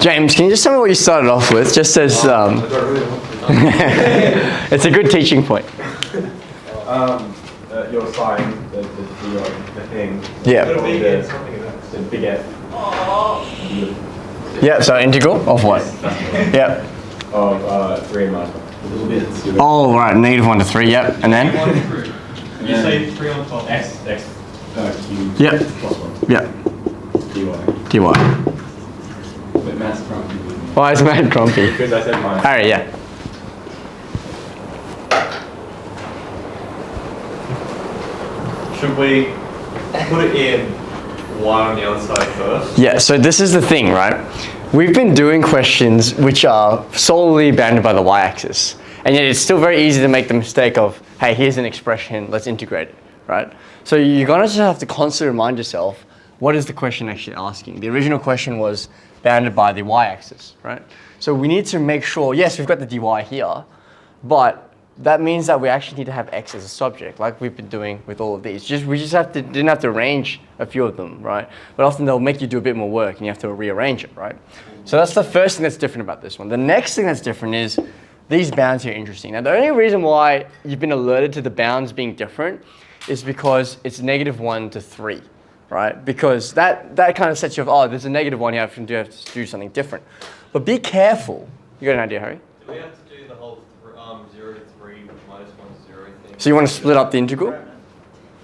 James, can you just tell me what you started off with? Just as it's a good teaching point. Your sign, the thing. Yeah. The big F. Yeah, so integral of what? Yeah. Of 3 and minus 1. Oh, right, -1 to 3, yep. And then? You say 3 on top. X cubed Yep. plus 1. Yep. dy. dy. But Matt's grumpy. Why is Matt grumpy? Because I said minus. Alright, yeah. Should we put it in y on the other side first? Yeah, so this is the thing, right? We've been doing questions which are solely bounded by the y-axis. And yet it's still very easy to make the mistake of, hey, here's an expression, let's integrate it, right? So you're gonna just have to constantly remind yourself, what is the question actually asking? The original question was bounded by the y-axis, right? So we need to make sure, yes, we've got the dy here, but that means that we actually need to have x as a subject, like we've been doing with all of these. We just didn't have to arrange a few of them, right? But often they'll make you do a bit more work and you have to rearrange it, right? So that's the first thing that's different about this one. The next thing that's different is these bounds here are interesting. Now, the only reason why you've been alerted to the bounds being different is because it's -1 to 3, right? Because that kind of sets you off, oh, there's a -1 here, I have to do something different. But be careful. You got an idea, Harry? Do we have to do the whole 0 to 3 minus 1 to 0 thing? So you want to split up the integral?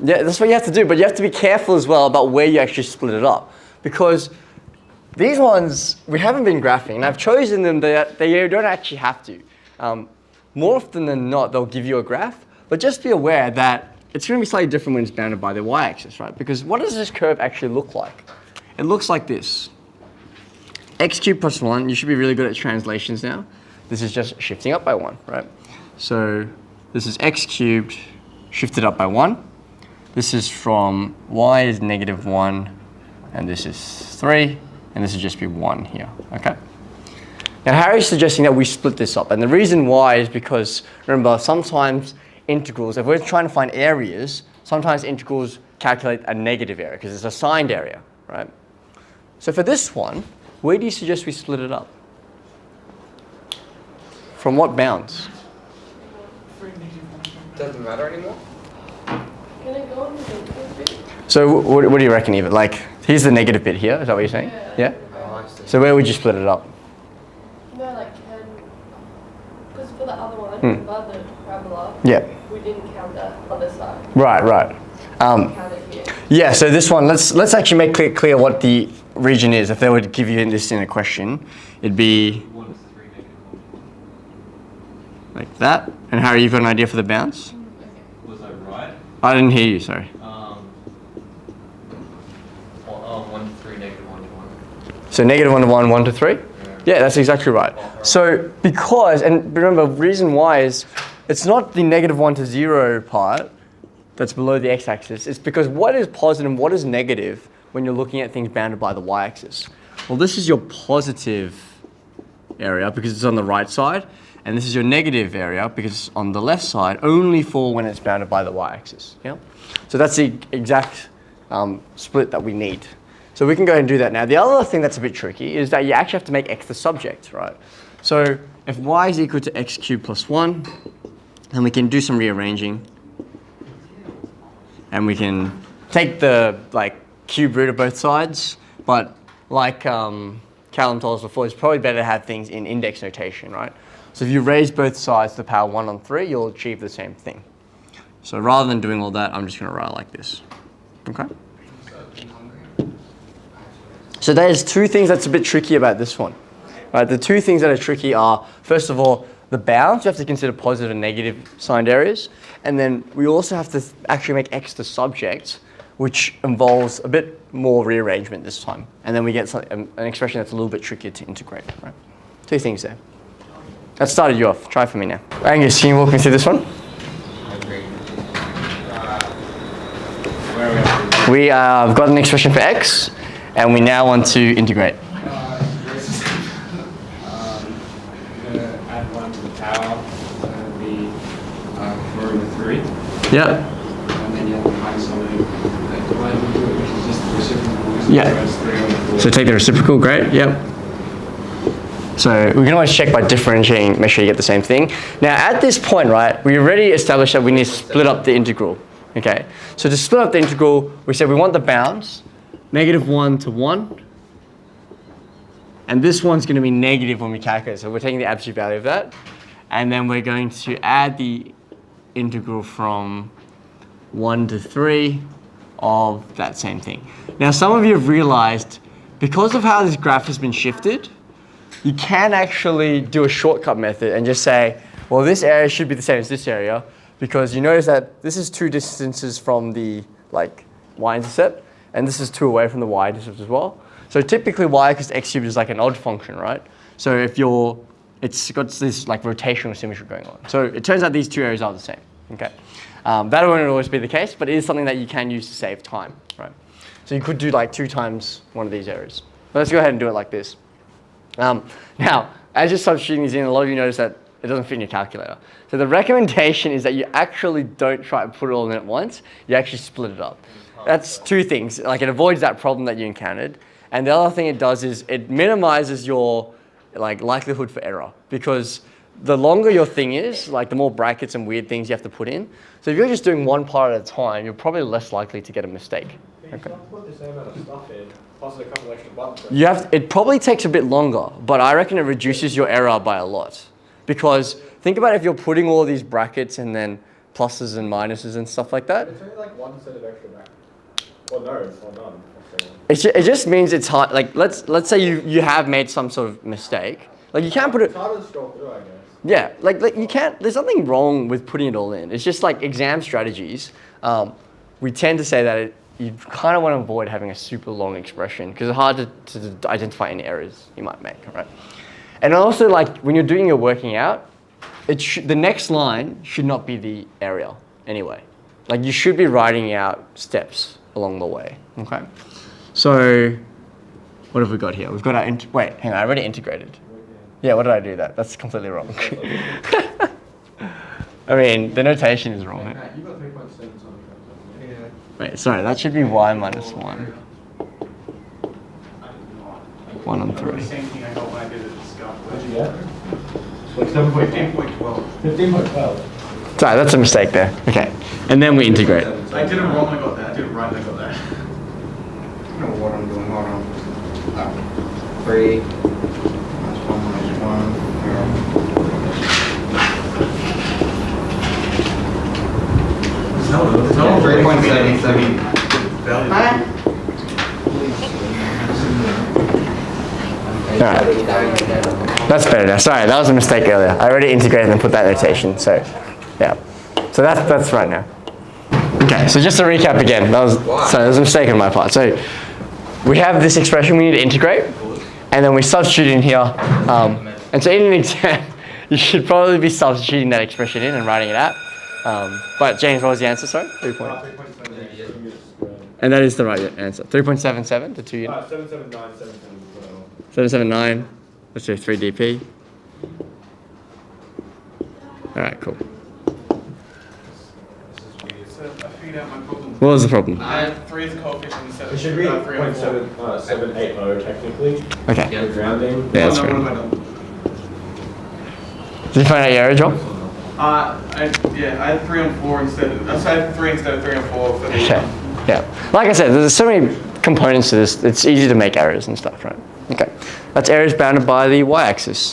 Yeah, that's what you have to do, but you have to be careful as well about where you actually split it up. Because these ones, we haven't been graphing, and I've chosen them that they don't actually have to. More often than not, they'll give you a graph, but just be aware that it's going to be slightly different when it's bounded by the y-axis, right? Because what does this curve actually look like? It looks like this. X cubed plus 1, you should be really good at translations now. This is just shifting up by 1, right? So this is x cubed shifted up by 1. This is from y is -1, and this is 3, and this would just be 1 here, okay? Now Harry's suggesting that we split this up, and the reason why is because, remember, sometimes integrals, if we're trying to find areas, sometimes integrals calculate a negative area because it's a signed area, right? So for this one, where do you suggest we split it up? From what bounds? Doesn't matter anymore? Can I go on the negative bit? So what do you reckon, Eva? Like, here's the negative bit here, is that what you're saying? Yeah? Oh, I see. So where would you split it up? No, like can, because for the other one, above the parabola, Yeah. we didn't count the other side. Right, right. Count it here. Yeah, so this one, let's actually make clear what the region is. If they would give you this in a question, it'd be 1 to 3 -1. like that. And Harry, you've got an idea for the bounds? Was I right? I didn't hear you, sorry. 1 to 3 -1 to 1. So -1 to 1, 1 to 3? Yeah, that's exactly right. So because, and remember, reason why is it's not the -1 to 0 part that's below the x-axis. It's because what is positive and what is negative when you're looking at things bounded by the y-axis? Well, this is your positive area because it's on the right side, and this is your negative area because it's on the left side, only for when it's bounded by the y-axis. Yeah? So that's the exact split that we need. So we can go ahead and do that now. The other thing that's a bit tricky is that you actually have to make x the subject, right? So if y is equal to x cubed plus 1, then we can do some rearranging. And we can take the cube root of both sides, but like Callum told us before, it's probably better to have things in index notation, right? So if you raise both sides to the power 1 on 3, you'll achieve the same thing. So rather than doing all that, I'm just going to write like this. Okay? So there's two things that's a bit tricky about this one. Right? The two things that are tricky are, first of all, the bounds. You have to consider positive and negative signed areas. And then we also have to actually make x the subject, which involves a bit more rearrangement this time. And then we get an expression that's a little bit trickier to integrate. Right? Two things there. That started you off. Try for me now. Angus, can you walk me through this one? We have got an expression for x, and we now want to integrate. Add 1 to the power, so it would be 4 over 3. Yeah. And then you have to minus something divided into it, which is just the reciprocal. Yeah. So it's 3 over 4. So take the reciprocal, great, yep. So we can always check by differentiating, make sure you get the same thing. Now at this point, right, we already established that we need to split up the integral, okay? So to split up the integral, we said we want the bounds, -1 to 1, and this one's gonna be negative when we calculate, so we're taking the absolute value of that, and then we're going to add the integral from 1 to 3 of that same thing. Now some of you have realized, because of how this graph has been shifted, you can actually do a shortcut method and just say, well, this area should be the same as this area, because you notice that this is 2 distances from the y-intercept, and this is 2 away from the y-intercept as well. So typically y equals x cubed is like an odd function, right? So if it's got this like rotational symmetry going on. So it turns out these 2 areas are the same, okay? That won't always be the case, but it is something that you can use to save time, right? So you could do like 2 times one of these areas. But let's go ahead and do it like this. Now, as you're substituting these in, a lot of you notice that it doesn't fit in your calculator. So the recommendation is that you actually don't try to put it all in at once, you actually split it up. That's 2 things, like it avoids that problem that you encountered. And the other thing it does is it minimizes your likelihood for error, because the longer your thing is, like the more brackets and weird things you have to put in. So if you're just doing one part at a time, you're probably less likely to get a mistake. You Okay. can't put the same amount of stuff in, plus a couple extra buttons. It probably takes a bit longer, but I reckon it reduces your error by a lot. Because think about if you're putting all these brackets and then pluses and minuses and stuff like that. It's only like 1 set of extra back. Or no, or none. It just means it's hard. Like let's say you have made some sort of mistake. Like you can't put it. It's harder to scroll through, I guess. Yeah, like you can't. There's nothing wrong with putting it all in. It's just like exam strategies. We tend to say that you kind of want to avoid having a super long expression because it's hard to identify any errors you might make, right? And also, like when you're doing your working out, the next line should not be the area anyway. Like you should be writing out steps along the way. Okay. So, what have we got here? We've got our wait, hang on. I already integrated. Yeah, what did I do that? That's completely wrong. I mean, the notation is wrong. Matt, you got 3.7 something. Yeah. Wait, sorry, that should be y minus 1. 1 on 3. Same thing I got when I did it at Scout. What'd you get? Like 15.12. 15.12. Sorry, that's a mistake there. Okay, and then we integrate. I did it wrong, I got that. I did it right, I got that. I don't know what I'm doing. Hold on. 3 minus 1 minus 1. No, 3.77. Alright, that's better now. Sorry, that was a mistake earlier. I already integrated and put that notation, so yeah. So that's right now. Okay, so just to recap again, that was a mistake on my part. So we have this expression we need to integrate, and then we substitute in here. And so in an exam, you should probably be substituting that expression in and writing it out. But James, what was the answer? Sorry, 3 point. 3.7. And that is the right answer. 3.77 to 2 units. 779, 712. 779. Let's do 3 dp. All right, cool. So I figured out my problem. What was the problem? I had 3 as a coefficient instead of It should be 3 and 4. 0.780 technically. Okay. The grounding. Yeah, that's Oh, no, fair. what have I done? Did you find out your error, John? I had 3 on 4 instead of, so I had 3 instead of 3 on 4 for the Okay. Yeah. Like I said, there's so many components to this. It's easy to make errors and stuff, right? Okay. That's errors bounded by the y-axis.